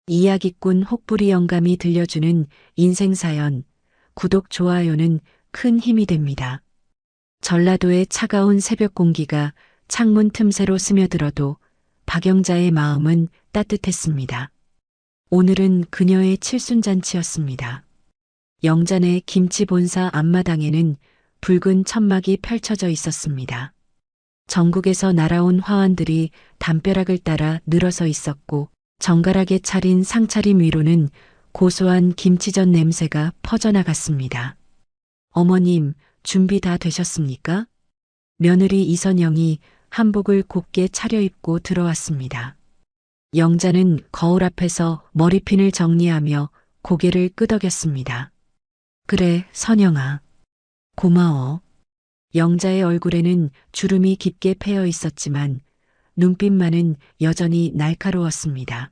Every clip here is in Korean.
이야기꾼 혹부리 영감이 들려주는 인생사연, 구독, 좋아요는 큰 힘이 됩니다. 전라도의 차가운 새벽 공기가 창문 틈새로 스며들어도 박영자의 마음은 따뜻했습니다. 오늘은 그녀의 칠순잔치였습니다. 영잔의 김치 본사 앞마당에는 붉은 천막이 펼쳐져 있었습니다. 전국에서 날아온 화환들이 담벼락을 따라 늘어서 있었고 정갈하게 차린 상차림 위로는 고소한 김치전 냄새가 퍼져나갔습니다. 어머님, 준비 다 되셨습니까? 며느리 이선영이 한복을 곱게 차려입고 들어왔습니다. 영자는 거울 앞에서 머리핀을 정리하며 고개를 끄덕였습니다. 그래, 선영아. 고마워. 영자의 얼굴에는 주름이 깊게 패여 있었지만 눈빛만은 여전히 날카로웠습니다.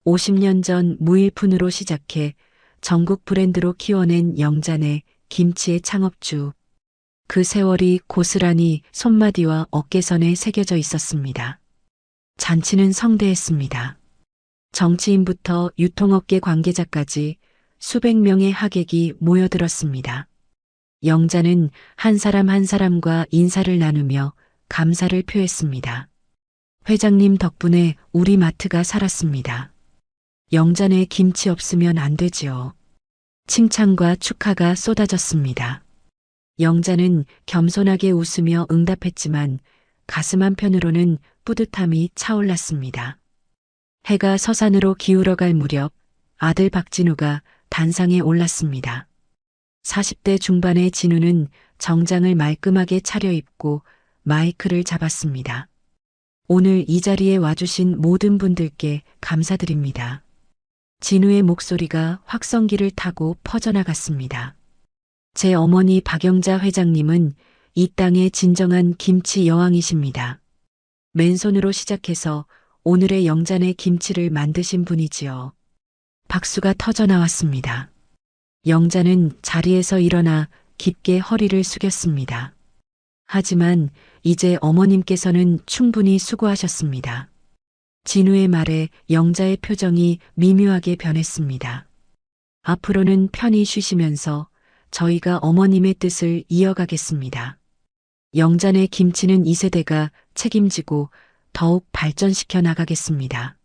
50년 전 무일푼으로 시작해 전국 브랜드로 키워낸 영잔의 김치의 창업주. 그 세월이 고스란히 손마디와 어깨선에 새겨져 있었습니다. 잔치는 성대했습니다. 정치인부터 유통업계 관계자까지 수백 명의 하객이 모여들었습니다. 영자는 한 사람 한 사람과 인사를 나누며 감사를 표했습니다. 회장님 덕분에 우리 마트가 살았습니다. 영잔에 김치 없으면 안 되지요. 칭찬과 축하가 쏟아졌습니다. 영자는 겸손하게 웃으며 응답했지만 가슴 한편으로는 뿌듯함이 차올랐습니다. 해가 서산으로 기울어갈 무렵 아들 박진우가 단상에 올랐습니다. 40대 중반의 진우는 정장을 말끔하게 차려입고 마이크를 잡았습니다. 오늘 이 자리에 와주신 모든 분들께 감사드립니다. 진우의 목소리가 확성기를 타고 퍼져나갔습니다. 제 어머니 박영자 회장님은 이 땅의 진정한 김치 여왕이십니다. 맨손으로 시작해서 오늘의 영잔의 김치를 만드신 분이지요. 박수가 터져 나왔습니다. 영자는 자리에서 일어나 깊게 허리를 숙였습니다. 하지만 이제 어머님께서는 충분히 수고하셨습니다. 진우의 말에 영자의 표정이 미묘하게 변했습니다. 앞으로는 편히 쉬시면서 저희가 어머님의 뜻을 이어가겠습니다. 영잔의 김치는 2세대가 책임지고 더욱 발전시켜 나가겠습니다.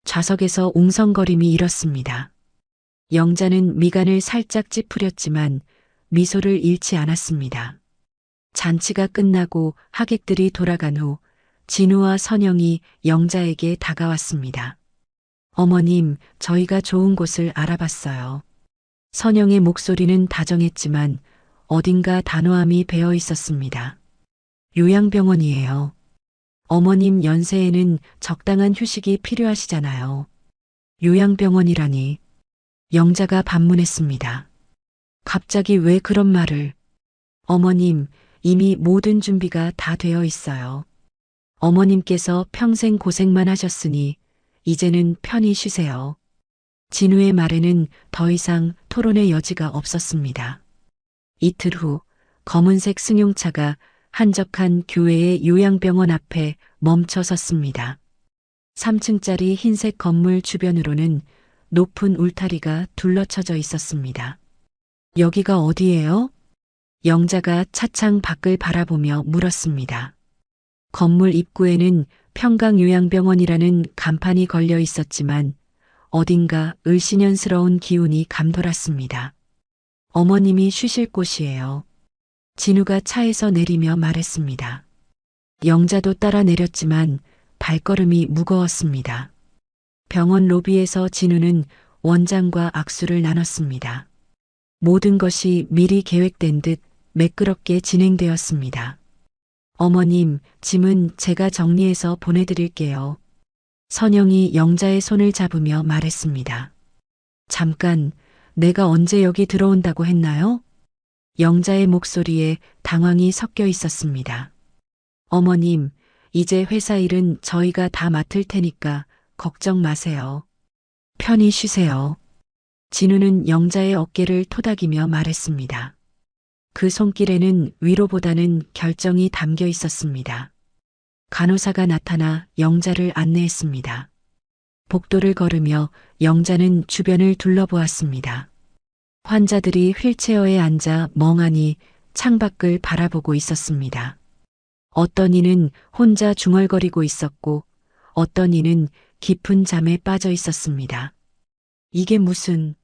좌석에서 웅성거림이 일었습니다. 영자는 미간을 살짝 찌푸렸지만 미소를 잃지 않았습니다. 잔치가 끝나고 하객들이 돌아간 후 진우와 선영이 영자에게 다가왔습니다. 어머님, 저희가 좋은 곳을 알아봤어요. 선영의 목소리는 다정했지만 어딘가 단호함이 배어 있었습니다. 요양병원이에요. 어머님 연세에는 적당한 휴식이 필요하시잖아요. 요양병원이라니. 영자가 반문했습니다. 갑자기 왜 그런 말을? 어머님, 이미 모든 준비가 다 되어 있어요. 어머님께서 평생 고생만 하셨으니 이제는 편히 쉬세요. 진우의 말에는 더 이상 토론의 여지가 없었습니다. 이틀 후 검은색 승용차가 한적한 교회의 요양병원 앞에 멈춰 섰습니다. 3층짜리 흰색 건물 주변으로는 높은 울타리가 둘러쳐져 있었습니다. 여기가 어디예요? 영자가 차창 밖을 바라보며 물었습니다. 건물 입구에는 평강요양병원이라는 간판이 걸려 있었지만 어딘가 을씨년스러운 기운이 감돌았습니다. 어머님이 쉬실 곳이에요. 진우가 차에서 내리며 말했습니다. 영자도 따라 내렸지만 발걸음이 무거웠습니다. 병원 로비에서 진우는 원장과 악수를 나눴습니다. 모든 것이 미리 계획된 듯 매끄럽게 진행되었습니다. 어머님, 짐은 제가 정리해서 보내드릴게요. 선영이 영자의 손을 잡으며 말했습니다. 잠깐, 내가 언제 여기 들어온다고 했나요? 영자의 목소리에 당황이 섞여 있었습니다. 어머님, 이제 회사 일은 저희가 다 맡을 테니까 걱정 마세요. 편히 쉬세요. 진우는 영자의 어깨를 토닥이며 말했습니다. 그 손길에는 위로보다는 결정이 담겨 있었습니다. 간호사가 나타나 영자를 안내했습니다. 복도를 걸으며 영자는 주변을 둘러보았습니다. 환자들이 휠체어에 앉아 멍하니 창밖을 바라보고 있었습니다. 어떤 이는 혼자 중얼거리고 있었고 어떤 이는 깊은 잠에 빠져 있었습니다. 이게 무슨...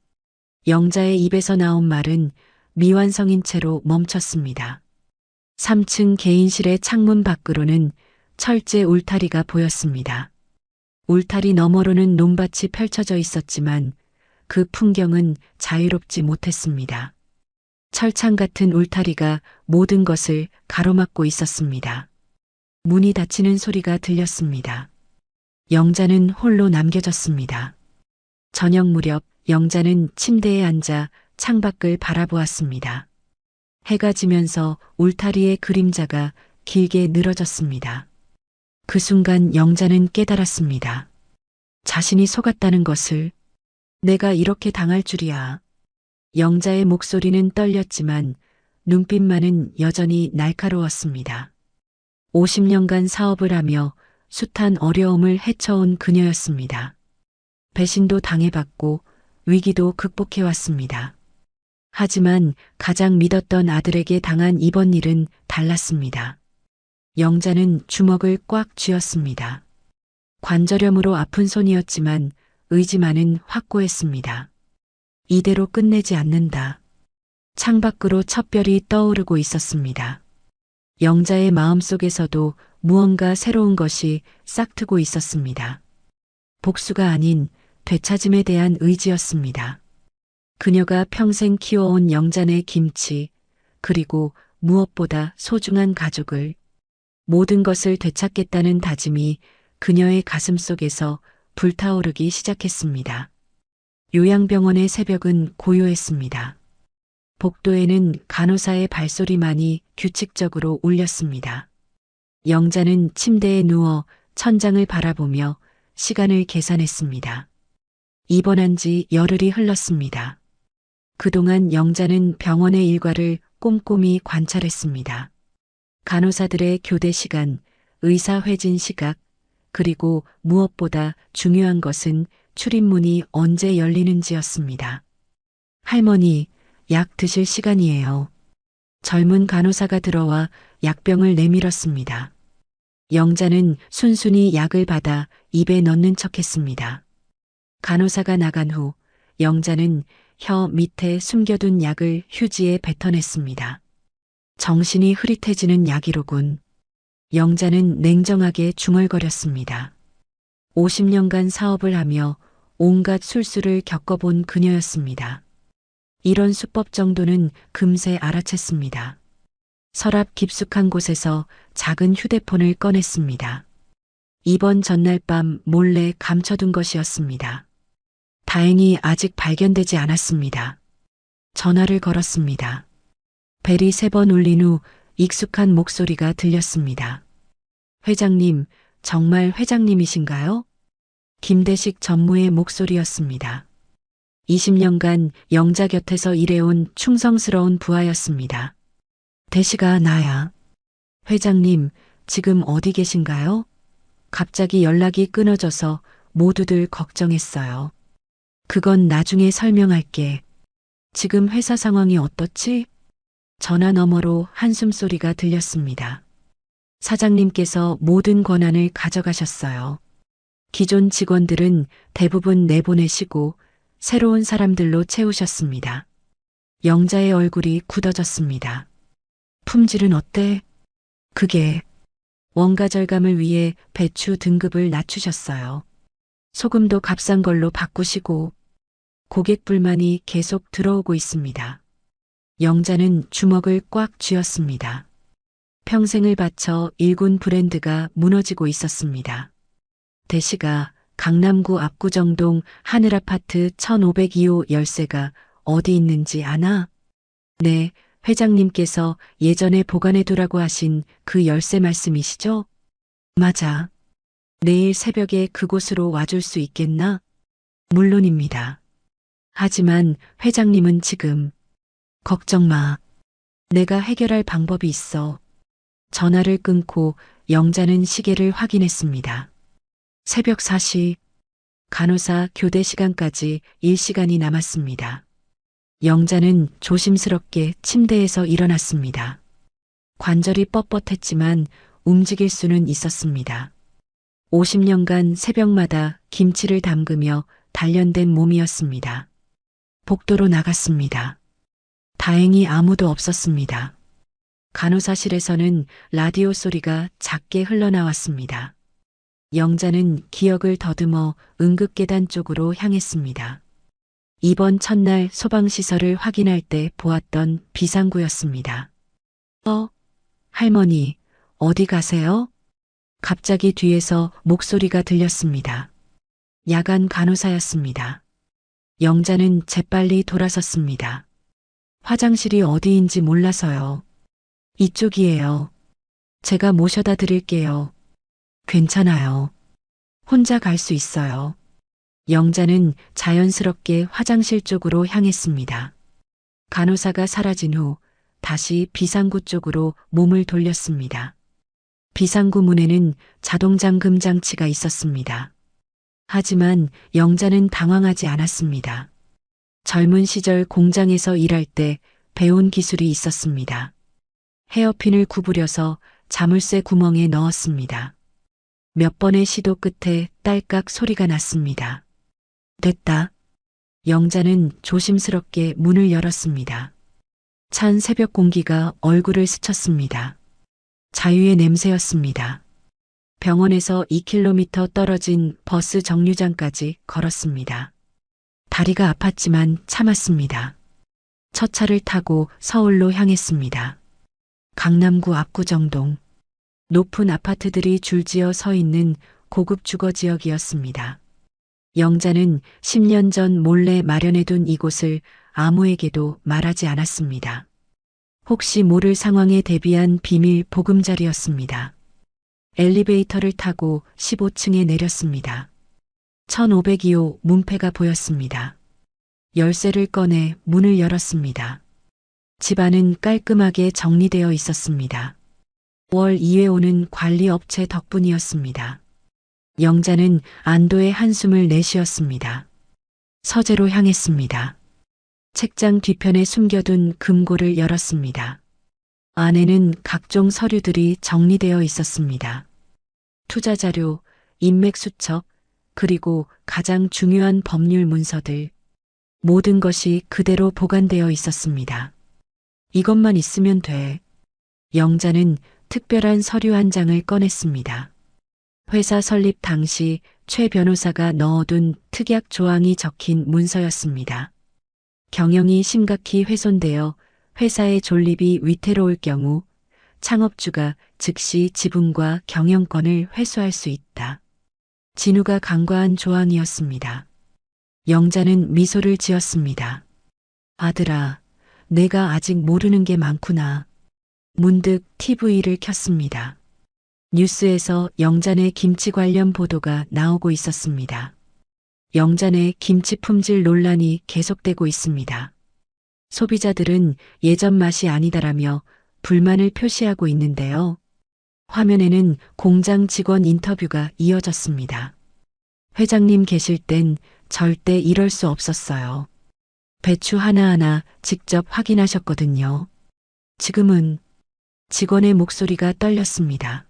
영자의 입에서 나온 말은 미완성인 채로 멈췄습니다. 3층 개인실의 창문 밖으로는 철제 울타리가 보였습니다. 울타리 너머로는 논밭이 펼쳐져 있었지만 그 풍경은 자유롭지 못했습니다. 철창 같은 울타리가 모든 것을 가로막고 있었습니다. 문이 닫히는 소리가 들렸습니다. 영자는 홀로 남겨졌습니다. 저녁 무렵 영자는 침대에 앉아 창밖을 바라보았습니다. 해가 지면서 울타리의 그림자가 길게 늘어졌습니다. 그 순간 영자는 깨달았습니다. 자신이 속았다는 것을. 내가 이렇게 당할 줄이야. 영자의 목소리는 떨렸지만 눈빛만은 여전히 날카로웠습니다. 50년간 사업을 하며 숱한 어려움을 헤쳐온 그녀였습니다. 배신도 당해봤고 위기도 극복해왔습니다. 하지만 가장 믿었던 아들에게 당한 이번 일은 달랐습니다. 영자는 주먹을 꽉 쥐었습니다. 관절염으로 아픈 손이었지만 의지만은 확고했습니다. 이대로 끝내지 않는다. 창밖으로 첫 별이 떠오르고 있었습니다. 영자의 마음속에서도 무언가 새로운 것이 싹트고 있었습니다. 복수가 아닌 되찾음에 대한 의지였습니다. 그녀가 평생 키워온 영자네 김치, 그리고 무엇보다 소중한 가족을, 모든 것을 되찾겠다는 다짐이 그녀의 가슴 속에서 불타오르기 시작했습니다. 요양병원의 새벽은 고요했습니다. 복도에는 간호사의 발소리만이 규칙적으로 울렸습니다. 영자는 침대에 누워 천장을 바라보며 시간을 계산했습니다. 입원한 지 열흘이 흘렀습니다. 그동안 영자는 병원의 일과를 꼼꼼히 관찰했습니다. 간호사들의 교대 시간, 의사 회진 시각, 그리고 무엇보다 중요한 것은 출입문이 언제 열리는지였습니다. 할머니, 약 드실 시간이에요. 젊은 간호사가 들어와 약병을 내밀었습니다. 영자는 순순히 약을 받아 입에 넣는 척했습니다. 간호사가 나간 후 영자는 혀 밑에 숨겨둔 약을 휴지에 뱉어냈습니다. 정신이 흐릿해지는 약이로군. 영자는 냉정하게 중얼거렸습니다. 50년간 사업을 하며 온갖 술수를 겪어본 그녀였습니다. 이런 수법 정도는 금세 알아챘습니다. 서랍 깊숙한 곳에서 작은 휴대폰을 꺼냈습니다. 입원 전날 밤 몰래 감춰둔 것이었습니다. 다행히 아직 발견되지 않았습니다. 전화를 걸었습니다. 벨이 3번 울린 후 익숙한 목소리가 들렸습니다. 회장님, 정말 회장님이신가요? 김대식 전무의 목소리였습니다. 20년간 영자 곁에서 일해온 충성스러운 부하였습니다. 대식아, 나야. 회장님, 지금 어디 계신가요? 갑자기 연락이 끊어져서 모두들 걱정했어요. 그건 나중에 설명할게. 지금 회사 상황이 어떻지? 전화 너머로 한숨소리가 들렸습니다. 사장님께서 모든 권한을 가져가셨어요. 기존 직원들은 대부분 내보내시고 새로운 사람들로 채우셨습니다. 영자의 얼굴이 굳어졌습니다. 품질은 어때? 그게 원가 절감을 위해 배추 등급을 낮추셨어요. 소금도 값싼 걸로 바꾸시고 고객 불만이 계속 들어오고 있습니다. 영자는 주먹을 꽉 쥐었습니다. 평생을 바쳐 일군 브랜드가 무너지고 있었습니다. 대시가 강남구 압구정동 하늘아파트 1502호 열쇠가 어디 있는지 아나? 네, 회장님께서 예전에 보관해두라고 하신 그 열쇠 말씀이시죠? 맞아. 내일 새벽에 그곳으로 와줄 수 있겠나? 물론입니다. 하지만 회장님은 지금... 걱정 마. 내가 해결할 방법이 있어. 전화를 끊고 영자는 시계를 확인했습니다. 새벽 4시. 간호사 교대 시간까지 일 시간이 남았습니다. 영자는 조심스럽게 침대에서 일어났습니다. 관절이 뻣뻣했지만 움직일 수는 있었습니다. 50년간 새벽마다 김치를 담그며 단련된 몸이었습니다. 복도로 나갔습니다. 다행히 아무도 없었습니다. 간호사실에서는 라디오 소리가 작게 흘러나왔습니다. 영자는 기억을 더듬어 응급계단 쪽으로 향했습니다. 입원 첫날 소방시설을 확인할 때 보았던 비상구였습니다. 할머니, 어디 가세요? 갑자기 뒤에서 목소리가 들렸습니다. 야간 간호사였습니다. 영자는 재빨리 돌아섰습니다. 화장실이 어디인지 몰라서요. 이쪽이에요. 제가 모셔다 드릴게요. 괜찮아요. 혼자 갈 수 있어요. 영자는 자연스럽게 화장실 쪽으로 향했습니다. 간호사가 사라진 후 다시 비상구 쪽으로 몸을 돌렸습니다. 비상구 문에는 자동잠금 장치가 있었습니다. 하지만 영자는 당황하지 않았습니다. 젊은 시절 공장에서 일할 때 배운 기술이 있었습니다. 헤어핀을 구부려서 자물쇠 구멍에 넣었습니다. 몇 번의 시도 끝에 딸깍 소리가 났습니다. 됐다. 영자는 조심스럽게 문을 열었습니다. 찬 새벽 공기가 얼굴을 스쳤습니다. 자유의 냄새였습니다. 병원에서 2km 떨어진 버스 정류장까지 걸었습니다. 다리가 아팠지만 참았습니다. 첫 차를 타고 서울로 향했습니다. 강남구 압구정동. 높은 아파트들이 줄지어 서 있는 고급 주거 지역이었습니다. 영자는 10년 전 몰래 마련해둔 이곳을 아무에게도 말하지 않았습니다. 혹시 모를 상황에 대비한 비밀 보금자리였습니다. 엘리베이터를 타고 15층에 내렸습니다. 1502호 문패가 보였습니다. 열쇠를 꺼내 문을 열었습니다. 집안은 깔끔하게 정리되어 있었습니다. 월 2회 오는 관리업체 덕분이었습니다. 영자는 안도의 한숨을 내쉬었습니다. 서재로 향했습니다. 책장 뒤편에 숨겨둔 금고를 열었습니다. 안에는 각종 서류들이 정리되어 있었습니다. 투자자료, 인맥수첩, 그리고 가장 중요한 법률 문서들. 모든 것이 그대로 보관되어 있었습니다. 이것만 있으면 돼. 영자는 특별한 서류 한 장을 꺼냈습니다. 회사 설립 당시 최 변호사가 넣어둔 특약 조항이 적힌 문서였습니다. 경영이 심각히 훼손되어 회사의 존립이 위태로울 경우 창업주가 즉시 지분과 경영권을 회수할 수 있다. 진우가 간과한 조항이었습니다. 영자는 미소를 지었습니다. 아들아, 내가 아직 모르는 게 많구나. 문득 TV를 켰습니다. 뉴스에서 영잔의 김치 관련 보도가 나오고 있었습니다. 영잔의 김치 품질 논란이 계속되고 있습니다. 소비자들은 예전 맛이 아니다라며 불만을 표시하고 있는데요. 화면에는 공장 직원 인터뷰가 이어졌습니다. 회장님 계실 땐 절대 이럴 수 없었어요. 배추 하나하나 직접 확인하셨거든요. 지금은 직원의 목소리가 떨렸습니다.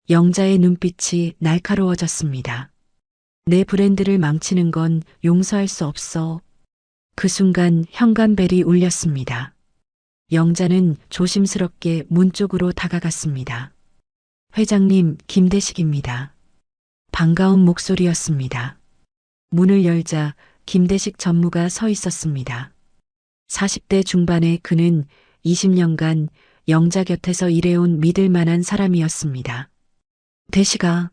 영자의 눈빛이 날카로워졌습니다. 내 브랜드를 망치는 건 용서할 수 없어. 그 순간 현관벨이 울렸습니다. 영자는 조심스럽게 문 쪽으로 다가갔습니다. 회장님, 김대식입니다. 반가운 목소리였습니다. 문을 열자 김대식 전무가 서 있었습니다. 40대 중반의 그는 20년간 영자 곁에서 일해온 믿을 만한 사람이었습니다. 대식아,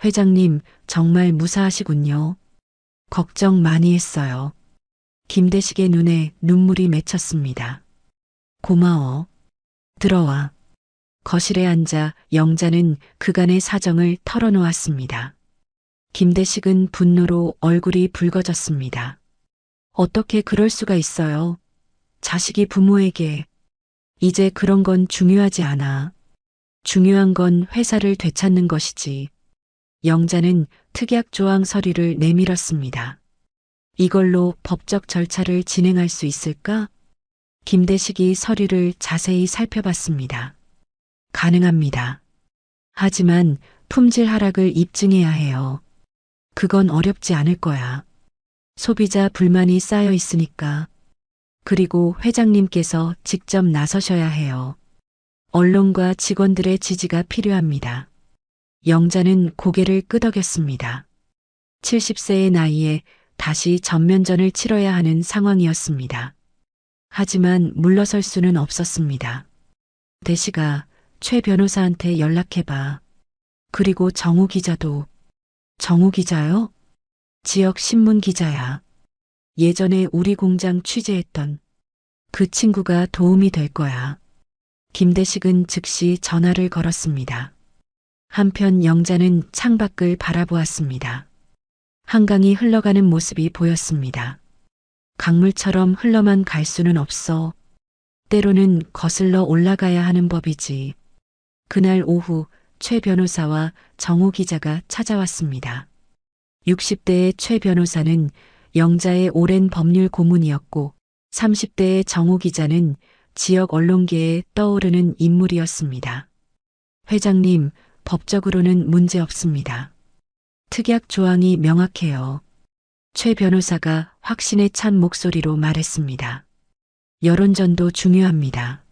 회장님 정말 무사하시군요. 걱정 많이 했어요. 김대식의 눈에 눈물이 맺혔습니다. 고마워. 들어와. 거실에 앉아 영자는 그간의 사정을 털어놓았습니다. 김대식은 분노로 얼굴이 붉어졌습니다. 어떻게 그럴 수가 있어요? 자식이 부모에게. 이제 그런 건 중요하지 않아. 중요한 건 회사를 되찾는 것이지. 영자는 특약 조항 서류를 내밀었습니다. 이걸로 법적 절차를 진행할 수 있을까? 김대식이 서류를 자세히 살펴봤습니다. 가능합니다. 하지만 품질 하락을 입증해야 해요. 그건 어렵지 않을 거야. 소비자 불만이 쌓여 있으니까. 그리고 회장님께서 직접 나서셔야 해요. 언론과 직원들의 지지가 필요합니다. 영자는 고개를 끄덕였습니다. 70세의 나이에 다시 전면전을 치러야 하는 상황이었습니다. 하지만 물러설 수는 없었습니다. 대시가 최 변호사한테 연락해봐. 그리고 정우 기자도. 정우 기자요? 지역 신문 기자야. 예전에 우리 공장 취재했던 그 친구가 도움이 될 거야. 김대식은 즉시 전화를 걸었습니다. 한편 영자는 창밖을 바라보았습니다. 한강이 흘러가는 모습이 보였습니다. 강물처럼 흘러만 갈 수는 없어. 때로는 거슬러 올라가야 하는 법이지. 그날 오후 최 변호사와 정우 기자가 찾아왔습니다. 60대의 최 변호사는 영자의 오랜 법률 고문이었고 30대의 정우 기자는 지역 언론계에 떠오르는 인물이었습니다. 회장님, 법적으로는 문제 없습니다. 특약 조항이 명확해요. 최 변호사가 확신에 찬 목소리로 말했습니다. 여론전도 중요합니다.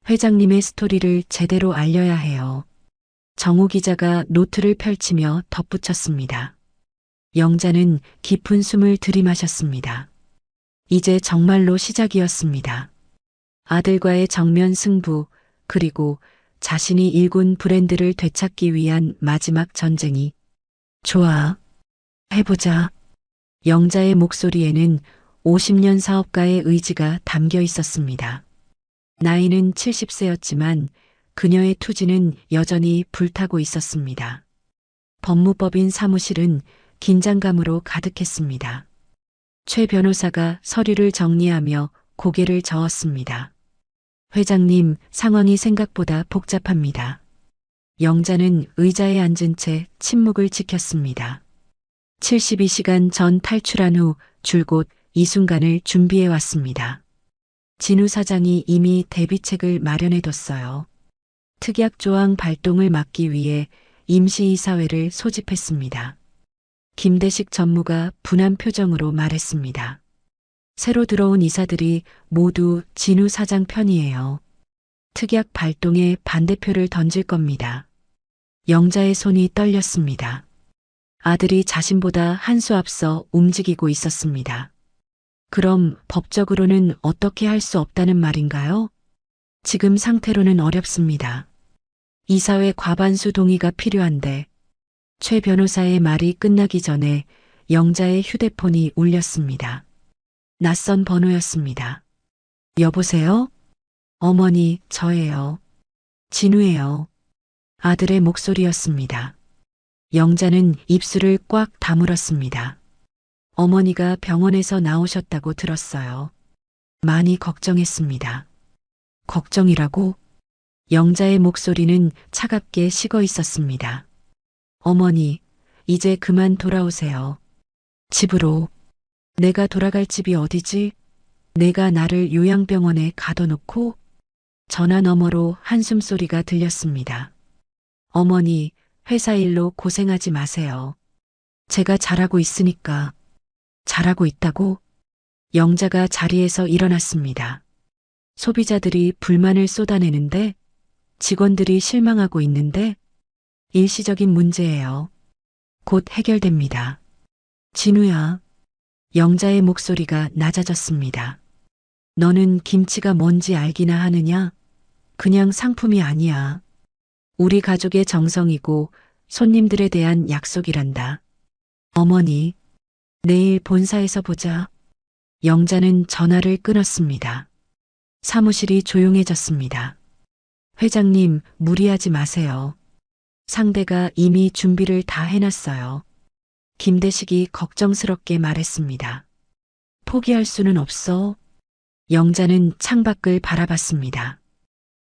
회장님의 스토리를 제대로 알려야 해요. 정우 기자가 노트를 펼치며 덧붙였습니다. 영자는 깊은 숨을 들이마셨습니다. 이제 정말로 시작이었습니다. 아들과의 정면 승부, 그리고 자신이 일군 브랜드를 되찾기 위한 마지막 전쟁이. 좋아. 해보자. 영자의 목소리에는 50년 사업가의 의지가 담겨 있었습니다. 나이는 70세였지만 그녀의 투지는 여전히 불타고 있었습니다. 법무법인 사무실은 긴장감으로 가득했습니다. 최 변호사가 서류를 정리하며 고개를 저었습니다. 회장님, 상황이 생각보다 복잡합니다. 영자는 의자에 앉은 채 침묵을 지켰습니다. 72시간 전 탈출한 후 줄곧 이 순간을 준비해 왔습니다. 진우 사장이 이미 대비책을 마련해뒀어요. 특약 조항 발동을 막기 위해 임시이사회를 소집했습니다. 김대식 전무가 분한 표정으로 말했습니다. 새로 들어온 이사들이 모두 진우 사장 편이에요. 특약 발동에 반대표를 던질 겁니다. 영자의 손이 떨렸습니다. 아들이 자신보다 한 수 앞서 움직이고 있었습니다. 그럼 법적으로는 어떻게 할 수 없다는 말인가요? 지금 상태로는 어렵습니다. 이사회 과반수 동의가 필요한데 최 변호사의 말이 끝나기 전에 영자의 휴대폰이 울렸습니다. 낯선 번호였습니다. 여보세요? 어머니, 저예요. 진우예요. 아들의 목소리였습니다. 영자는 입술을 꽉 다물었습니다. 어머니가 병원에서 나오셨다고 들었어요. 많이 걱정했습니다. 걱정이라고? 영자의 목소리는 차갑게 식어 있었습니다. 어머니, 이제 그만 돌아오세요. 집으로. 내가 돌아갈 집이 어디지? 내가 나를 요양병원에 가둬놓고? 전화 너머로 한숨 소리가 들렸습니다. 어머니, 회사 일로 고생하지 마세요. 제가 잘하고 있으니까. 잘하고 있다고? 영자가 자리에서 일어났습니다. 소비자들이 불만을 쏟아내는데, 직원들이 실망하고 있는데, 일시적인 문제예요. 곧 해결됩니다. 진우야. 영자의 목소리가 낮아졌습니다. 너는 김치가 뭔지 알기나 하느냐? 그냥 상품이 아니야. 우리 가족의 정성이고 손님들에 대한 약속이란다. 어머니, 내일 본사에서 보자. 영자는 전화를 끊었습니다. 사무실이 조용해졌습니다. 회장님, 무리하지 마세요. 상대가 이미 준비를 다 해놨어요. 김대식이 걱정스럽게 말했습니다. 포기할 수는 없어. 영자는 창밖을 바라봤습니다.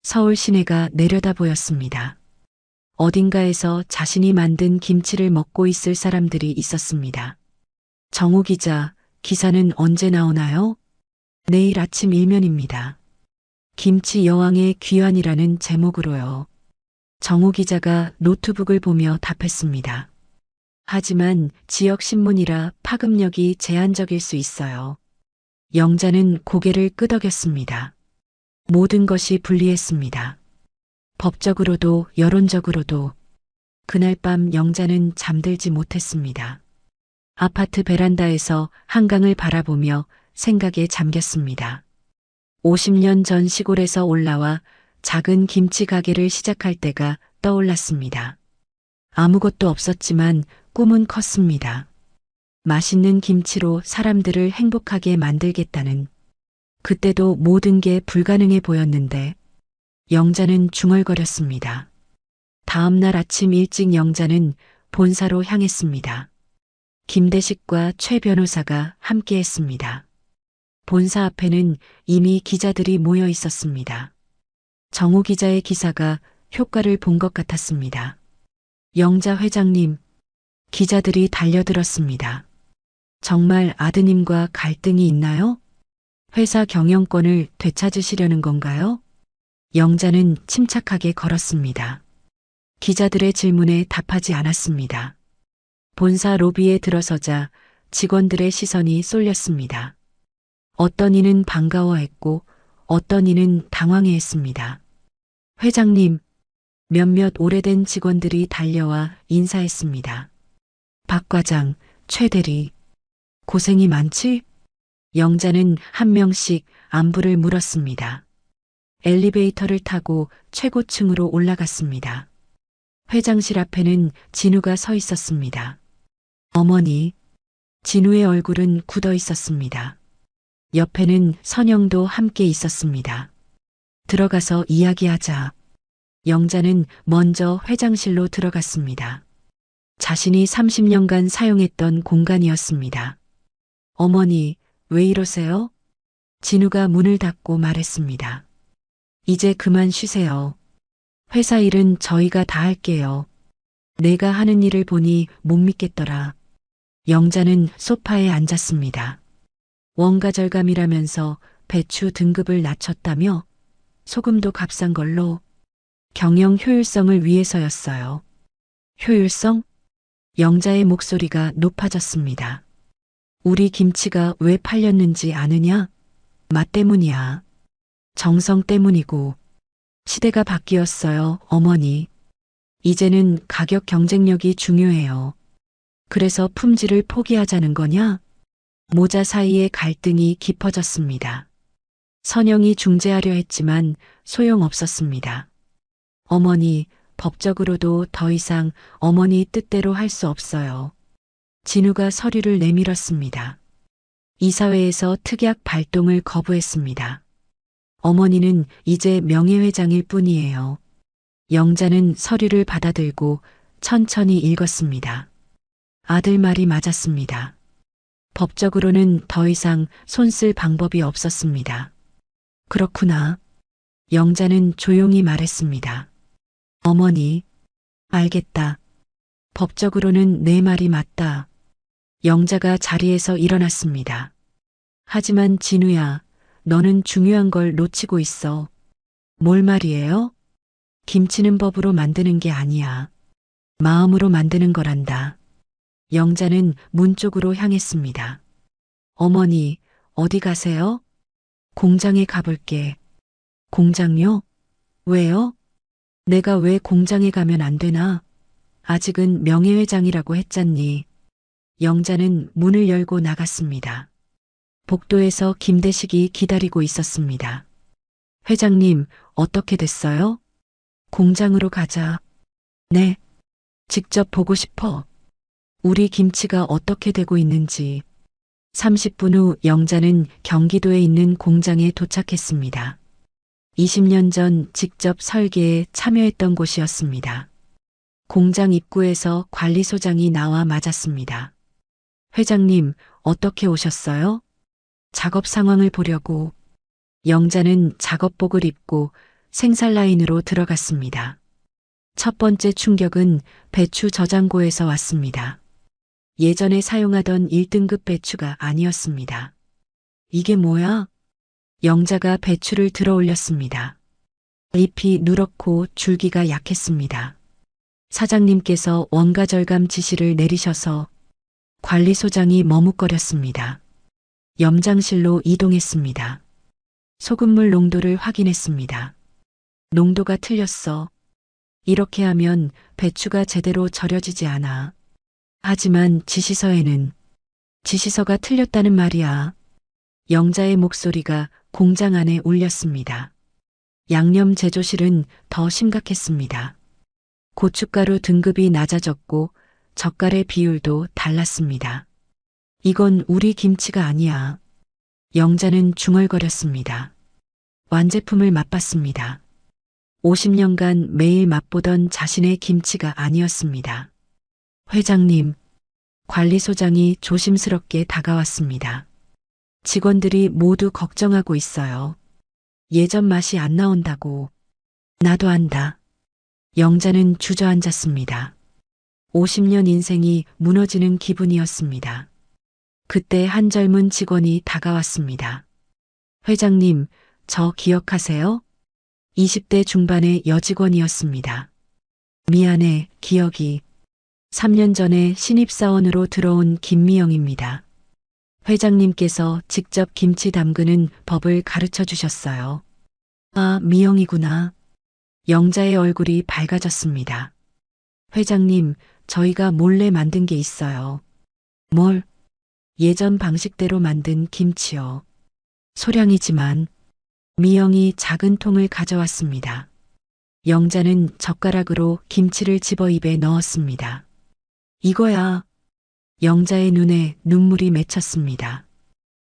서울 시내가 내려다 보였습니다. 어딘가에서 자신이 만든 김치를 먹고 있을 사람들이 있었습니다. 정우 기자, 기사는 언제 나오나요? 내일 아침 일면입니다. 김치 여왕의 귀환이라는 제목으로요. 정우 기자가 노트북을 보며 답했습니다. 하지만 지역 신문이라 파급력이 제한적일 수 있어요. 영자는 고개를 끄덕였습니다. 모든 것이 불리했습니다. 법적으로도 여론적으로도. 그날 밤 영자는 잠들지 못했습니다. 아파트 베란다에서 한강을 바라보며 생각에 잠겼습니다. 50년 전 시골에서 올라와 작은 김치 가게를 시작할 때가 떠올랐습니다. 아무것도 없었지만 꿈은 컸습니다. 맛있는 김치로 사람들을 행복하게 만들겠다는. 그때도 모든 게 불가능해 보였는데 영자는 중얼거렸습니다. 다음 날 아침 일찍 영자는 본사로 향했습니다. 김대식과 최 변호사가 함께했습니다. 본사 앞에는 이미 기자들이 모여 있었습니다. 정우 기자의 기사가 효과를 본 것 같았습니다. 영자 회장님, 기자들이 달려들었습니다. 정말 아드님과 갈등이 있나요? 회사 경영권을 되찾으시려는 건가요? 영자는 침착하게 걸었습니다. 기자들의 질문에 답하지 않았습니다. 본사 로비에 들어서자 직원들의 시선이 쏠렸습니다. 어떤 이는 반가워했고 어떤 이는 당황해했습니다. 회장님, 몇몇 오래된 직원들이 달려와 인사했습니다. 박 과장, 최 대리, 고생이 많지? 영자는 한 명씩 안부를 물었습니다. 엘리베이터를 타고 최고층으로 올라갔습니다. 회장실 앞에는 진우가 서 있었습니다. 어머니, 진우의 얼굴은 굳어 있었습니다. 옆에는 선영도 함께 있었습니다. 들어가서 이야기하자. 영자는 먼저 회장실로 들어갔습니다. 자신이 30년간 사용했던 공간이었습니다. 어머니, 왜 이러세요? 진우가 문을 닫고 말했습니다. 이제 그만 쉬세요. 회사 일은 저희가 다 할게요. 내가 하는 일을 보니 못 믿겠더라. 영자는 소파에 앉았습니다. 원가절감이라면서 배추 등급을 낮췄다며 소금도 값싼 걸로 경영 효율성을 위해서였어요. 효율성? 영자의 목소리가 높아졌습니다. 우리 김치가 왜 팔렸는지 아느냐? 맛 때문이야. 정성 때문이고. 시대가 바뀌었어요, 어머니. 이제는 가격 경쟁력이 중요해요. 그래서 품질을 포기하자는 거냐? 모자 사이의 갈등이 깊어졌습니다. 선영이 중재하려 했지만 소용없었습니다. 어머니, 법적으로도 더 이상 어머니 뜻대로 할 수 없어요. 진우가 서류를 내밀었습니다. 이사회에서 특약 발동을 거부했습니다. 어머니는 이제 명예회장일 뿐이에요. 영자는 서류를 받아들고 천천히 읽었습니다. 아들 말이 맞았습니다. 법적으로는 더 이상 손 쓸 방법이 없었습니다. 그렇구나. 영자는 조용히 말했습니다. 어머니, 알겠다. 법적으로는 내 말이 맞다. 영자가 자리에서 일어났습니다. 하지만 진우야, 너는 중요한 걸 놓치고 있어. 뭘 말이에요? 김치는 법으로 만드는 게 아니야. 마음으로 만드는 거란다. 영자는 문 쪽으로 향했습니다. 어머니, 어디 가세요? 공장에 가볼게. 공장요? 왜요? 내가 왜 공장에 가면 안 되나? 아직은 명예회장이라고 했잖니. 영자는 문을 열고 나갔습니다. 복도에서 김대식이 기다리고 있었습니다. 회장님, 어떻게 됐어요? 공장으로 가자. 네. 직접 보고 싶어. 우리 김치가 어떻게 되고 있는지. 30분 후 영자는 경기도에 있는 공장에 도착했습니다. 20년 전 직접 설계에 참여했던 곳이었습니다. 공장 입구에서 관리소장이 나와 맞았습니다. 회장님, 어떻게 오셨어요? 작업 상황을 보려고. 영자는 작업복을 입고 생산 라인으로 들어갔습니다. 첫 번째 충격은 배추 저장고에서 왔습니다. 예전에 사용하던 1등급 배추가 아니었습니다. 이게 뭐야? 영자가 배추를 들어 올렸습니다. 잎이 누렇고 줄기가 약했습니다. 사장님께서 원가절감 지시를 내리셔서 관리소장이 머뭇거렸습니다. 염장실로 이동했습니다. 소금물 농도를 확인했습니다. 농도가 틀렸어. 이렇게 하면 배추가 제대로 절여지지 않아. 하지만 지시서에는 지시서가 틀렸다는 말이야. 영자의 목소리가 공장 안에 울렸습니다. 양념 제조실은 더 심각했습니다. 고춧가루 등급이 낮아졌고 젓갈의 비율도 달랐습니다. 이건 우리 김치가 아니야. 영자는 중얼거렸습니다. 완제품을 맛봤습니다. 50년간 매일 맛보던 자신의 김치가 아니었습니다. 회장님, 관리소장이 조심스럽게 다가왔습니다. 직원들이 모두 걱정하고 있어요. 예전 맛이 안 나온다고. 나도 안다. 영자는 주저앉았습니다. 50년 인생이 무너지는 기분이었습니다. 그때 한 젊은 직원이 다가왔습니다. 회장님, 저 기억하세요? 20대 중반의 여직원이었습니다. 미안해, 기억이. 3년 전에 신입사원으로 들어온 김미영입니다. 회장님께서 직접 김치 담그는 법을 가르쳐 주셨어요. 아, 미영이구나. 영자의 얼굴이 밝아졌습니다. 회장님, 저희가 몰래 만든 게 있어요. 뭘? 예전 방식대로 만든 김치요. 소량이지만 미영이 작은 통을 가져왔습니다. 영자는 젓가락으로 김치를 집어 입에 넣었습니다. 이거야. 영자의 눈에 눈물이 맺혔습니다.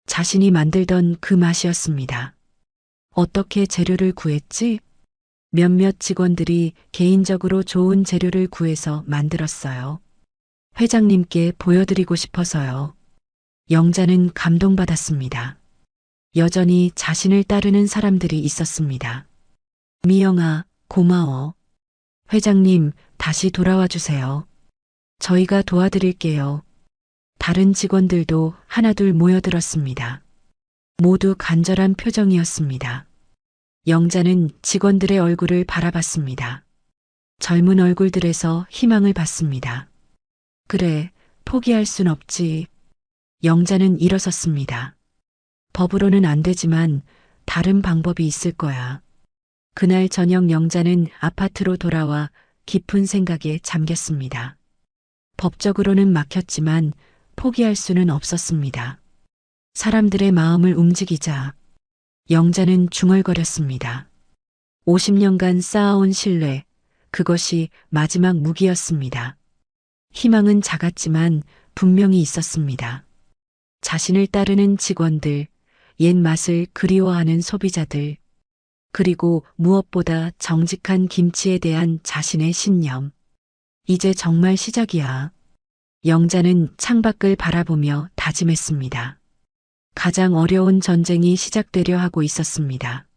자신이 만들던 그 맛이었습니다. 어떻게 재료를 구했지? 몇몇 직원들이 개인적으로 좋은 재료를 구해서 만들었어요. 회장님께 보여드리고 싶어서요. 영자는 감동받았습니다. 여전히 자신을 따르는 사람들이 있었습니다. 미영아, 고마워. 회장님, 다시 돌아와 주세요. 저희가 도와드릴게요. 다른 직원들도 하나둘 모여들었습니다. 모두 간절한 표정이었습니다. 영자는 직원들의 얼굴을 바라봤습니다. 젊은 얼굴들에서 희망을 봤습니다. 그래, 포기할 순 없지. 영자는 일어섰습니다. 법으로는 안 되지만 다른 방법이 있을 거야. 그날 저녁 영자는 아파트로 돌아와 깊은 생각에 잠겼습니다. 법적으로는 막혔지만 포기할 수는 없었습니다. 사람들의 마음을 움직이자 영자는 중얼거렸습니다. 50년간 쌓아온 신뢰, 그것이 마지막 무기였습니다. 희망은 작았지만 분명히 있었습니다. 자신을 따르는 직원들, 옛 맛을 그리워하는 소비자들, 그리고 무엇보다 정직한 김치에 대한 자신의 신념. 이제 정말 시작이야. 영자는 창밖을 바라보며 다짐했습니다. 가장 어려운 전쟁이 시작되려 하고 있었습니다.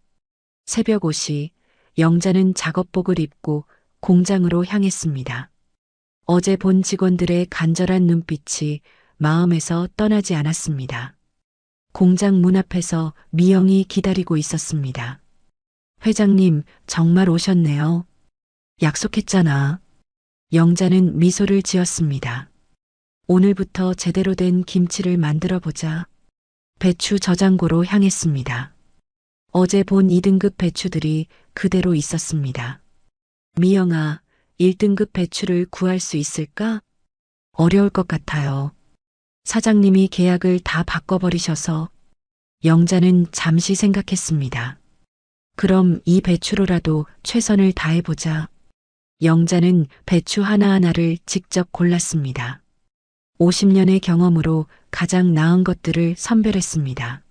새벽 5시, 영자는 작업복을 입고 공장으로 향했습니다. 어제 본 직원들의 간절한 눈빛이 마음에서 떠나지 않았습니다. 공장 문 앞에서 미영이 기다리고 있었습니다. 회장님, 정말 오셨네요. 약속했잖아. 영자는 미소를 지었습니다. 오늘부터 제대로 된 김치를 만들어 보자. 배추 저장고로 향했습니다. 어제 본 2등급 배추들이 그대로 있었습니다. 미영아, 1등급 배추를 구할 수 있을까? 어려울 것 같아요. 사장님이 계약을 다 바꿔버리셔서. 영자는 잠시 생각했습니다. 그럼 이 배추로라도 최선을 다해보자. 영자는 배추 하나하나를 직접 골랐습니다. 50년의 경험으로 가장 나은 것들을 선별했습니다.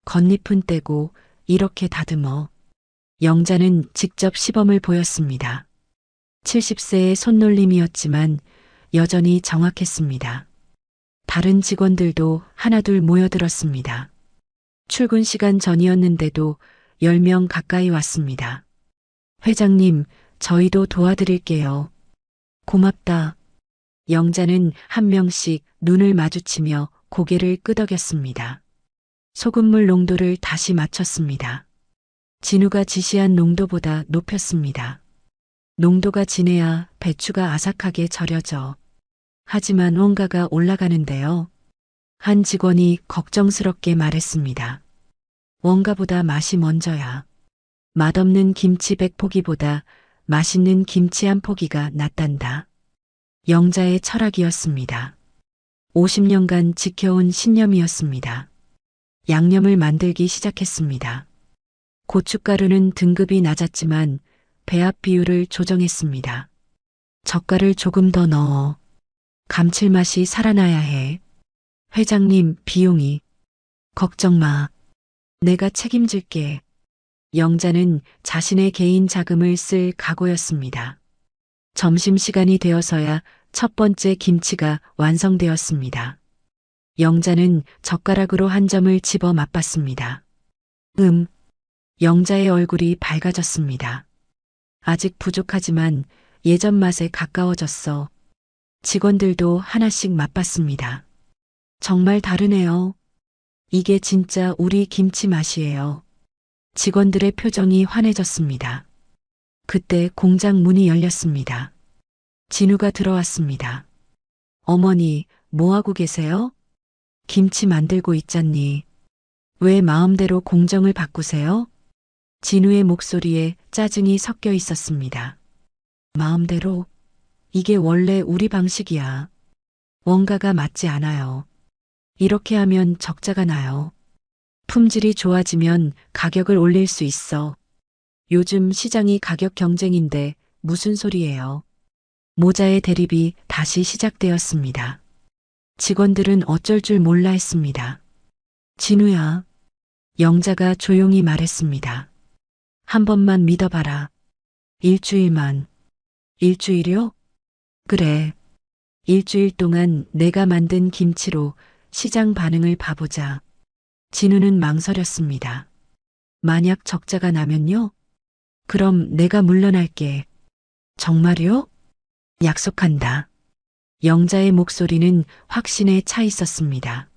겉잎은 떼고 이렇게 다듬어. 영자는 직접 시범을 보였습니다. 70세의 손놀림이었지만 여전히 정확했습니다. 다른 직원들도 하나둘 모여들었습니다. 출근 시간 전이었는데도 10명 가까이 왔습니다. 회장님, 저희도 도와드릴게요. 고맙다. 영자는 한 명씩 눈을 마주치며 고개를 끄덕였습니다. 소금물 농도를 다시 맞췄습니다. 진우가 지시한 농도보다 높였습니다. 농도가 진해야 배추가 아삭하게 절여져. 하지만 원가가 올라가는데요. 한 직원이 걱정스럽게 말했습니다. 원가보다 맛이 먼저야. 맛없는 김치 100포기보다 맛있는 김치 한 포기가 낫단다. 영자의 철학이었습니다. 50년간 지켜온 신념이었습니다. 양념을 만들기 시작했습니다. 고춧가루는 등급이 낮았지만 배합 비율을 조정했습니다. 젓갈을 조금 더 넣어. 감칠맛이 살아나야 해. 회장님, 비용이. 걱정 마. 내가 책임질게. 영자는 자신의 개인 자금을 쓸 각오였습니다. 점심시간이 되어서야 첫 번째 김치가 완성되었습니다. 영자는 젓가락으로 한 점을 집어 맛봤습니다. 영자의 얼굴이 밝아졌습니다. 아직 부족하지만 예전 맛에 가까워졌어. 직원들도 하나씩 맛봤습니다. 정말 다르네요. 이게 진짜 우리 김치 맛이에요. 직원들의 표정이 환해졌습니다. 그때 공장 문이 열렸습니다. 진우가 들어왔습니다. 어머니, 뭐하고 계세요? 김치 만들고 있잖니. 왜 마음대로 공정을 바꾸세요? 진우의 목소리에 짜증이 섞여 있었습니다. 마음대로? 이게 원래 우리 방식이야. 원가가 맞지 않아요. 이렇게 하면 적자가 나요. 품질이 좋아지면 가격을 올릴 수 있어. 요즘 시장이 가격 경쟁인데 무슨 소리예요. 모자의 대립이 다시 시작되었습니다. 직원들은 어쩔 줄 몰라 했습니다. 진우야. 영자가 조용히 말했습니다. 한 번만 믿어봐라. 일주일만. 일주일이요? 그래. 일주일 동안 내가 만든 김치로 시장 반응을 봐보자. 진우는 망설였습니다. 만약 적자가 나면요? 그럼 내가 물러날게. 정말요? 약속한다. 영자의 목소리는 확신에 차 있었습니다.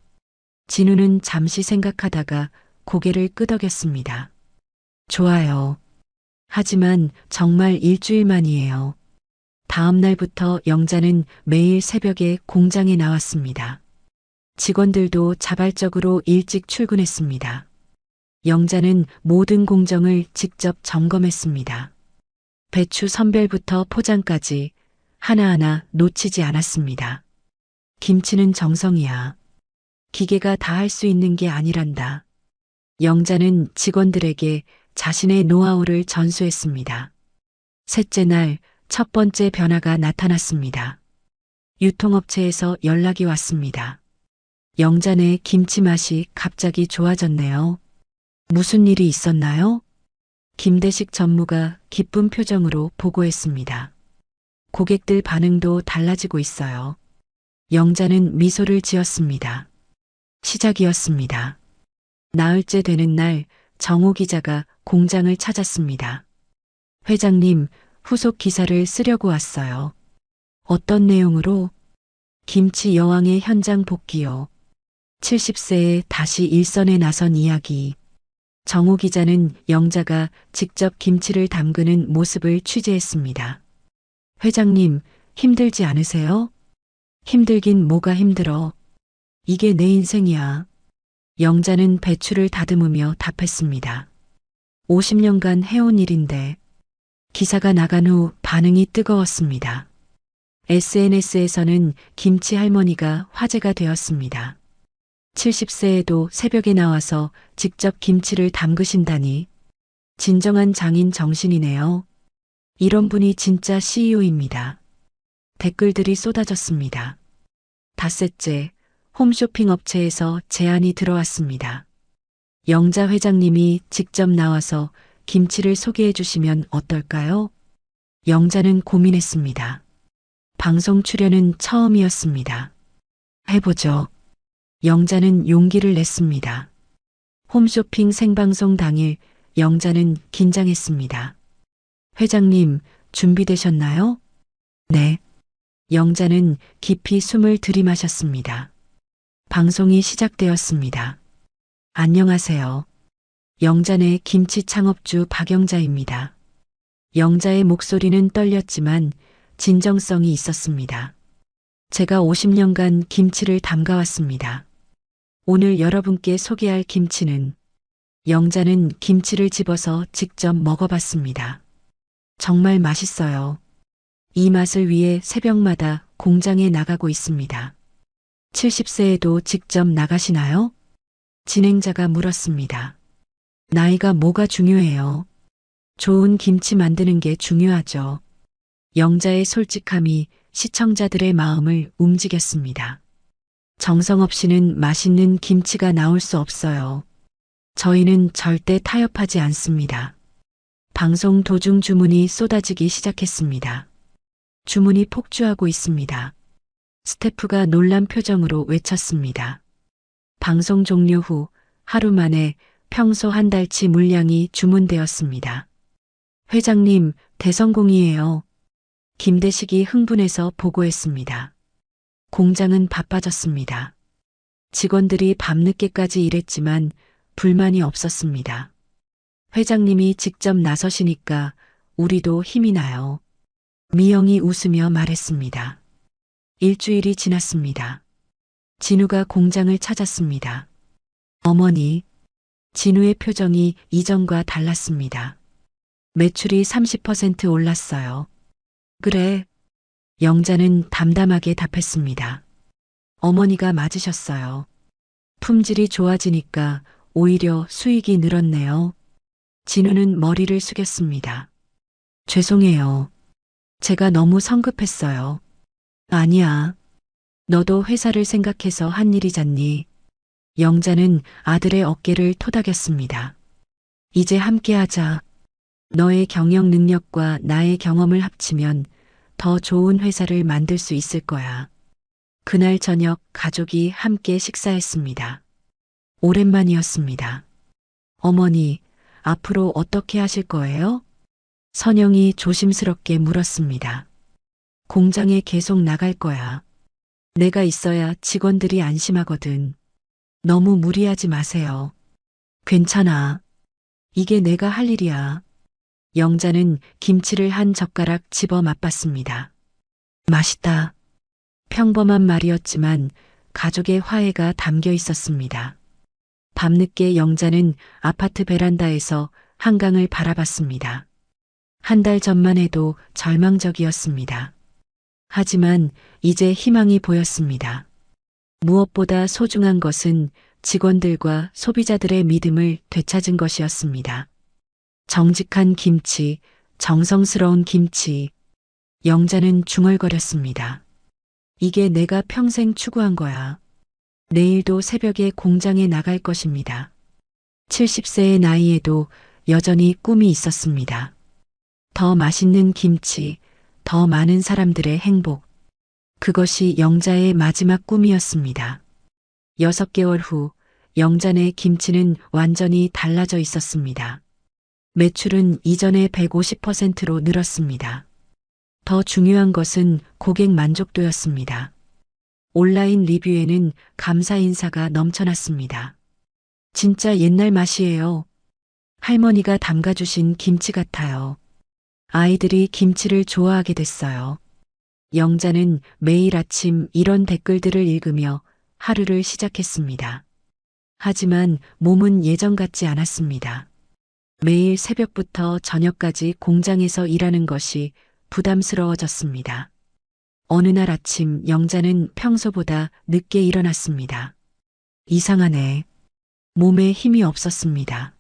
진우는 잠시 생각하다가 고개를 끄덕였습니다. 좋아요. 하지만 정말 일주일만이에요. 다음 날부터 영자는 매일 새벽에 공장에 나왔습니다. 직원들도 자발적으로 일찍 출근했습니다. 영자는 모든 공정을 직접 점검했습니다. 배추 선별부터 포장까지 하나하나 놓치지 않았습니다. 김치는 정성이야. 기계가 다 할 수 있는 게 아니란다. 영자는 직원들에게 자신의 노하우를 전수했습니다. 셋째 날 첫 번째 변화가 나타났습니다. 유통업체에서 연락이 왔습니다. 영자네 김치 맛이 갑자기 좋아졌네요. 무슨 일이 있었나요? 김대식 전무가 기쁜 표정으로 보고했습니다. 고객들 반응도 달라지고 있어요. 영자는 미소를 지었습니다. 시작이었습니다. 나흘째 되는 날 정호 기자가 공장을 찾았습니다. 회장님, 후속 기사를 쓰려고 왔어요. 어떤 내용으로? 김치 여왕의 현장 복귀요. 70세에 다시 일선에 나선 이야기. 정호 기자는 영자가 직접 김치를 담그는 모습을 취재했습니다. 회장님, 힘들지 않으세요? 힘들긴 뭐가 힘들어. 이게 내 인생이야. 영자는 배추를 다듬으며 답했습니다. 50년간 해온 일인데. 기사가 나간 후 반응이 뜨거웠습니다. SNS에서는 김치 할머니가 화제가 되었습니다. 70세에도 새벽에 나와서 직접 김치를 담그신다니. 진정한 장인 정신이네요. 이런 분이 진짜 CEO입니다. 댓글들이 쏟아졌습니다. 닷새째, 홈쇼핑 업체에서 제안이 들어왔습니다. 영자 회장님이 직접 나와서 김치를 소개해 주시면 어떨까요? 영자는 고민했습니다. 방송 출연은 처음이었습니다. 해보죠. 영자는 용기를 냈습니다. 홈쇼핑 생방송 당일 영자는 긴장했습니다. 회장님, 준비되셨나요? 네. 영자는 깊이 숨을 들이마셨습니다. 방송이 시작되었습니다. 안녕하세요. 영자네 김치 창업주 박영자입니다. 영자의 목소리는 떨렸지만 진정성이 있었습니다. 제가 50년간 김치를 담가왔습니다. 오늘 여러분께 소개할 김치는 영자는 김치를 집어서 직접 먹어봤습니다. 정말 맛있어요. 이 맛을 위해 새벽마다 공장에 나가고 있습니다. 70세에도 직접 나가시나요? 진행자가 물었습니다. 나이가 뭐가 중요해요? 좋은 김치 만드는 게 중요하죠. 영자의 솔직함이 시청자들의 마음을 움직였습니다. 정성 없이는 맛있는 김치가 나올 수 없어요. 저희는 절대 타협하지 않습니다. 방송 도중 주문이 쏟아지기 시작했습니다. 주문이 폭주하고 있습니다. 스태프가 놀란 표정으로 외쳤습니다. 방송 종료 후 하루 만에 평소 한 달치 물량이 주문되었습니다. 회장님, 대성공이에요. 김대식이 흥분해서 보고했습니다. 공장은 바빠졌습니다. 직원들이 밤늦게까지 일했지만 불만이 없었습니다. 회장님이 직접 나서시니까 우리도 힘이 나요. 미영이 웃으며 말했습니다. 일주일이 지났습니다. 진우가 공장을 찾았습니다. 어머니, 진우의 표정이 이전과 달랐습니다. 매출이 30% 올랐어요. 그래. 영자는 담담하게 답했습니다. 어머니가 맞으셨어요. 품질이 좋아지니까 오히려 수익이 늘었네요. 진우는 머리를 숙였습니다. 죄송해요. 제가 너무 성급했어요. 아니야. 너도 회사를 생각해서 한 일이잖니. 영자는 아들의 어깨를 토닥였습니다. 이제 함께하자. 너의 경영 능력과 나의 경험을 합치면 더 좋은 회사를 만들 수 있을 거야. 그날 저녁 가족이 함께 식사했습니다. 오랜만이었습니다. 어머니, 앞으로 어떻게 하실 거예요? 선영이 조심스럽게 물었습니다. 공장에 계속 나갈 거야. 내가 있어야 직원들이 안심하거든. 너무 무리하지 마세요. 괜찮아. 이게 내가 할 일이야. 영자는 김치를 한 젓가락 집어 맛봤습니다. 맛있다. 평범한 말이었지만 가족의 화해가 담겨 있었습니다. 밤늦게 영자는 아파트 베란다에서 한강을 바라봤습니다. 한 달 전만 해도 절망적이었습니다. 하지만 이제 희망이 보였습니다. 무엇보다 소중한 것은 직원들과 소비자들의 믿음을 되찾은 것이었습니다. 정직한 김치, 정성스러운 김치. 영자는 중얼거렸습니다. 이게 내가 평생 추구한 거야. 내일도 새벽에 공장에 나갈 것입니다. 70세의 나이에도 여전히 꿈이 있었습니다. 더 맛있는 김치, 더 많은 사람들의 행복. 그것이 영자의 마지막 꿈이었습니다. 6개월 후 영자네 김치는 완전히 달라져 있었습니다. 매출은 이전의 150%로 늘었습니다. 더 중요한 것은 고객 만족도였습니다. 온라인 리뷰에는 감사 인사가 넘쳐났습니다. 진짜 옛날 맛이에요. 할머니가 담가주신 김치 같아요. 아이들이 김치를 좋아하게 됐어요. 영자는 매일 아침 이런 댓글들을 읽으며 하루를 시작했습니다. 하지만 몸은 예전 같지 않았습니다. 매일 새벽부터 저녁까지 공장에서 일하는 것이 부담스러워졌습니다. 어느 날 아침 영자는 평소보다 늦게 일어났습니다. 이상하네. 몸에 힘이 없었습니다.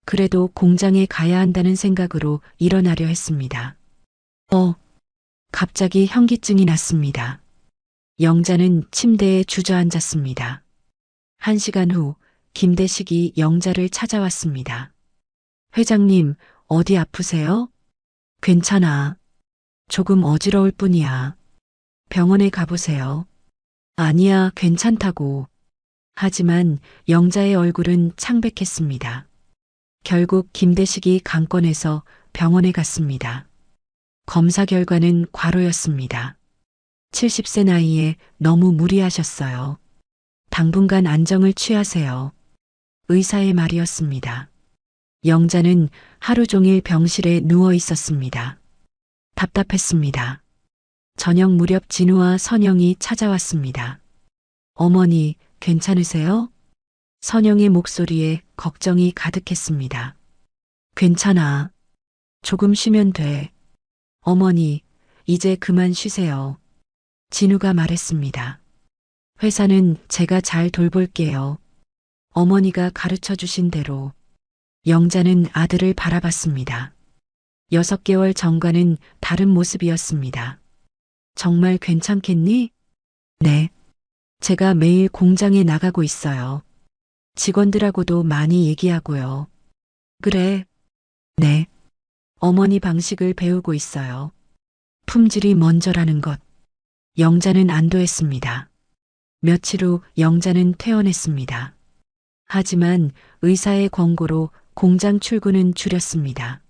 그래도 공장에 가야 한다는 생각으로 일어나려 했습니다. 갑자기 현기증이 났습니다. 영자는 침대에 주저앉았습니다. 1시간 후 김대식이 영자를 찾아왔습니다. 회장님, 어디 아프세요? 괜찮아. 조금 어지러울 뿐이야. 병원에 가보세요. 아니야, 괜찮다고. 하지만 영자의 얼굴은 창백했습니다. 결국 김대식이 강권해서 병원에 갔습니다. 검사 결과는 과로였습니다. 70세 나이에 너무 무리하셨어요. 당분간 안정을 취하세요. 의사의 말이었습니다. 영자는 하루 종일 병실에 누워 있었습니다. 답답했습니다. 저녁 무렵 진우와 선영이 찾아왔습니다. 어머니, 괜찮으세요? 선영의 목소리에 걱정이 가득했습니다. 괜찮아. 조금 쉬면 돼. 어머니, 이제 그만 쉬세요. 진우가 말했습니다. 회사는 제가 잘 돌볼게요. 어머니가 가르쳐 주신 대로. 영자는 아들을 바라봤습니다. 6개월 전과는 다른 모습이었습니다. 정말 괜찮겠니? 네. 제가 매일 공장에 나가고 있어요. 직원들하고도 많이 얘기하고요. 그래. 네. 어머니 방식을 배우고 있어요. 품질이 먼저라는 것. 영자는 안도했습니다. 며칠 후 영자는 퇴원했습니다. 하지만 의사의 권고로 공장 출근은 줄였습니다.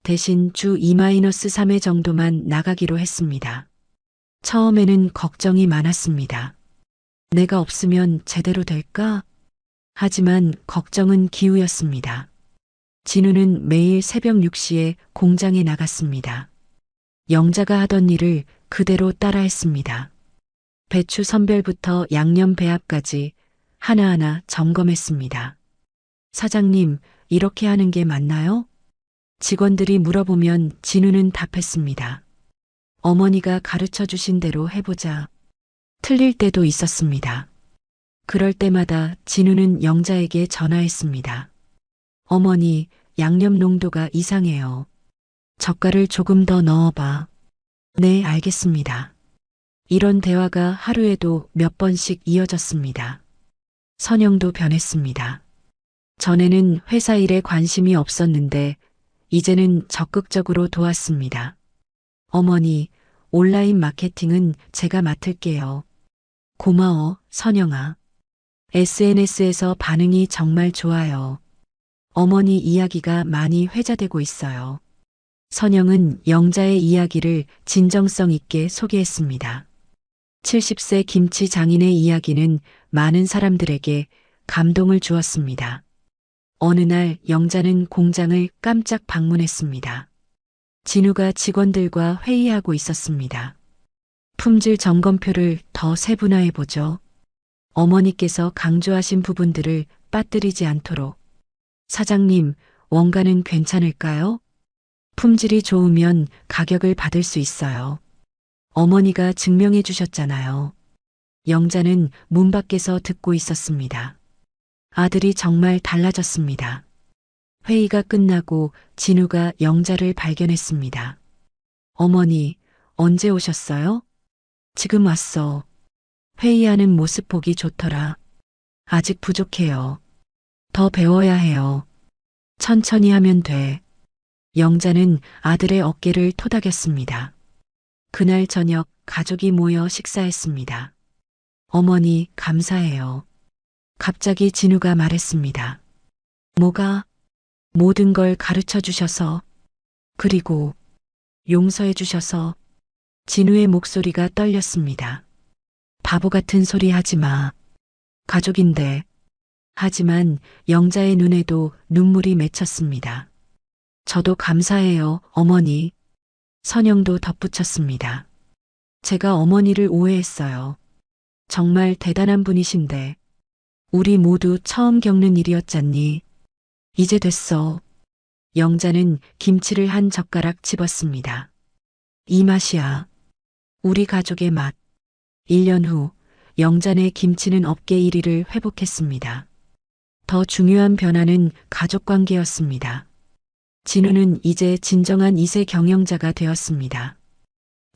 대신 주 2-3회 정도만 나가기로 했습니다. 처음에는 걱정이 많았습니다. 내가 없으면 제대로 될까? 하지만 걱정은 기우였습니다. 진우는 매일 새벽 6시에 공장에 나갔습니다. 영자가 하던 일을 그대로 따라했습니다. 배추 선별부터 양념 배합까지 하나하나 점검했습니다. 사장님, 이렇게 하는 게 맞나요? 직원들이 물어보면 진우는 답했습니다. 어머니가 가르쳐 주신 대로 해보자. 틀릴 때도 있었습니다. 그럴 때마다 진우는 영자에게 전화했습니다. 어머니, 양념 농도가 이상해요. 젓갈을 조금 더 넣어봐. 네, 알겠습니다. 이런 대화가 하루에도 몇 번씩 이어졌습니다. 선영도 변했습니다. 전에는 회사 일에 관심이 없었는데 이제는 적극적으로 도왔습니다. 어머니, 온라인 마케팅은 제가 맡을게요. 고마워, 선영아. SNS에서 반응이 정말 좋아요. 어머니 이야기가 많이 회자되고 있어요. 선영은 영자의 이야기를 진정성 있게 소개했습니다. 70세 김치 장인의 이야기는 많은 사람들에게 감동을 주었습니다. 어느 날 영자는 공장을 깜짝 방문했습니다. 진우가 직원들과 회의하고 있었습니다. 품질 점검표를 더 세분화해보죠. 어머니께서 강조하신 부분들을 빠뜨리지 않도록. 사장님, 원가는 괜찮을까요? 품질이 좋으면 가격을 받을 수 있어요. 어머니가 증명해 주셨잖아요. 영자는 문 밖에서 듣고 있었습니다. 아들이 정말 달라졌습니다. 회의가 끝나고 진우가 영자를 발견했습니다. 어머니, 언제 오셨어요? 지금 왔어. 회의하는 모습 보기 좋더라. 아직 부족해요. 더 배워야 해요. 천천히 하면 돼. 영자는 아들의 어깨를 토닥였습니다. 그날 저녁 가족이 모여 식사했습니다. 어머니, 감사해요. 갑자기 진우가 말했습니다. 뭐가? 모든 걸 가르쳐 주셔서, 그리고 용서해 주셔서. 진우의 목소리가 떨렸습니다. 바보 같은 소리 하지 마. 가족인데. 하지만 영자의 눈에도 눈물이 맺혔습니다. 저도 감사해요, 어머니. 선영도 덧붙였습니다. 제가 어머니를 오해했어요. 정말 대단한 분이신데. 우리 모두 처음 겪는 일이었잖니. 이제 됐어. 영자는 김치를 한 젓가락 집었습니다. 이 맛이야. 우리 가족의 맛. 1년 후 영자네 김치는 업계 1위를 회복했습니다. 더 중요한 변화는 가족관계였습니다. 진우는 이제 진정한 2세 경영자가 되었습니다.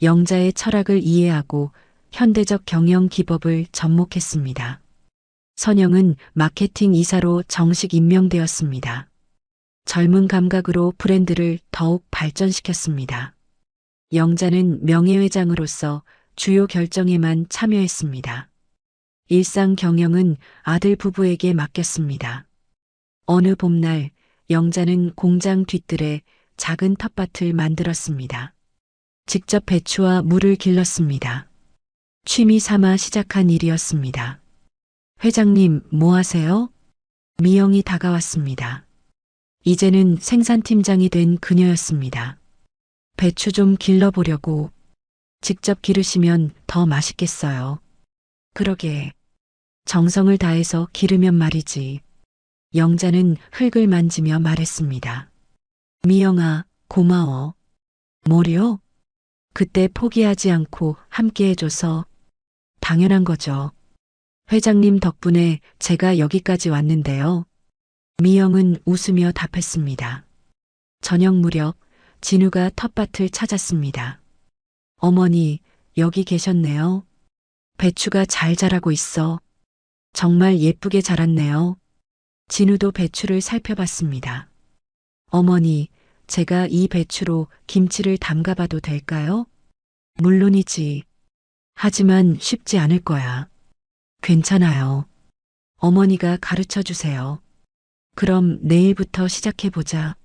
영자의 철학을 이해하고 현대적 경영 기법을 접목했습니다. 선영은 마케팅 이사로 정식 임명되었습니다. 젊은 감각으로 브랜드를 더욱 발전시켰습니다. 영자는 명예회장으로서 주요 결정에만 참여했습니다. 일상 경영은 아들 부부에게 맡겼습니다. 어느 봄날 영자는 공장 뒤뜰에 작은 텃밭을 만들었습니다. 직접 배추와 물을 길렀습니다. 취미 삼아 시작한 일이었습니다. 회장님, 뭐 하세요? 미영이 다가왔습니다. 이제는 생산팀장이 된 그녀였습니다. 배추 좀 길러보려고. 직접 기르시면 더 맛있겠어요. 그러게. 정성을 다해서 기르면 말이지. 영자는 흙을 만지며 말했습니다. 미영아, 고마워. 뭐요? 그때 포기하지 않고 함께 해줘서 당연한 거죠. 회장님 덕분에 제가 여기까지 왔는데요. 미영은 웃으며 답했습니다. 저녁 무렵 진우가 텃밭을 찾았습니다. 어머니, 여기 계셨네요. 배추가 잘 자라고 있어. 정말 예쁘게 자랐네요. 진우도 배추를 살펴봤습니다. 어머니, 제가 이 배추로 김치를 담가봐도 될까요? 물론이지. 하지만 쉽지 않을 거야. 괜찮아요. 어머니가 가르쳐 주세요. 그럼 내일부터 시작해보자.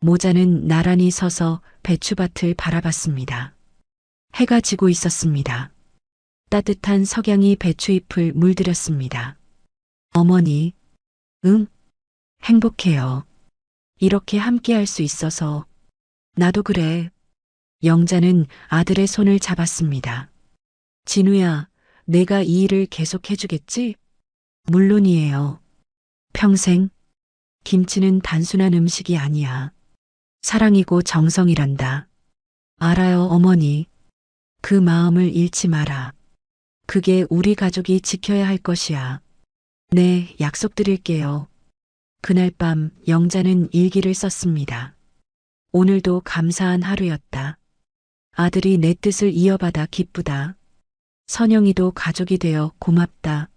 모자는 나란히 서서 배추밭을 바라봤습니다. 해가 지고 있었습니다. 따뜻한 석양이 배추잎을 물들였습니다. 어머니, 응? 행복해요. 이렇게 함께 할 수 있어서. 나도 그래. 영자는 아들의 손을 잡았습니다. 진우야, 내가 이 일을 계속 해주겠지? 물론이에요. 평생. 김치는 단순한 음식이 아니야. 사랑이고 정성이란다. 알아요, 어머니. 그 마음을 잃지 마라. 그게 우리 가족이 지켜야 할 것이야. 네, 약속드릴게요. 그날 밤 영자는 일기를 썼습니다. 오늘도 감사한 하루였다. 아들이 내 뜻을 이어받아 기쁘다. 선영이도 가족이 되어 고맙다.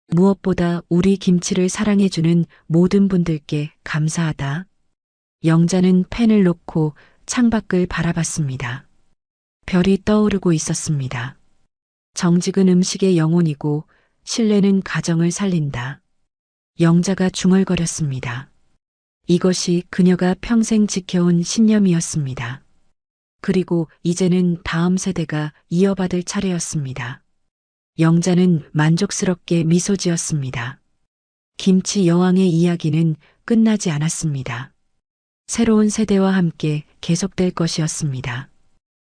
무엇보다 우리 김치를 사랑해주는 모든 분들께 감사하다. 영자는 펜을 놓고 창밖을 바라봤습니다. 별이 떠오르고 있었습니다. 정직은 음식의 영혼이고 신뢰는 가정을 살린다. 영자가 중얼거렸습니다. 이것이 그녀가 평생 지켜온 신념이었습니다. 그리고 이제는 다음 세대가 이어받을 차례였습니다. 영자는 만족스럽게 미소 지었습니다. 김치 여왕의 이야기는 끝나지 않았습니다. 새로운 세대와 함께 계속될 것이었습니다.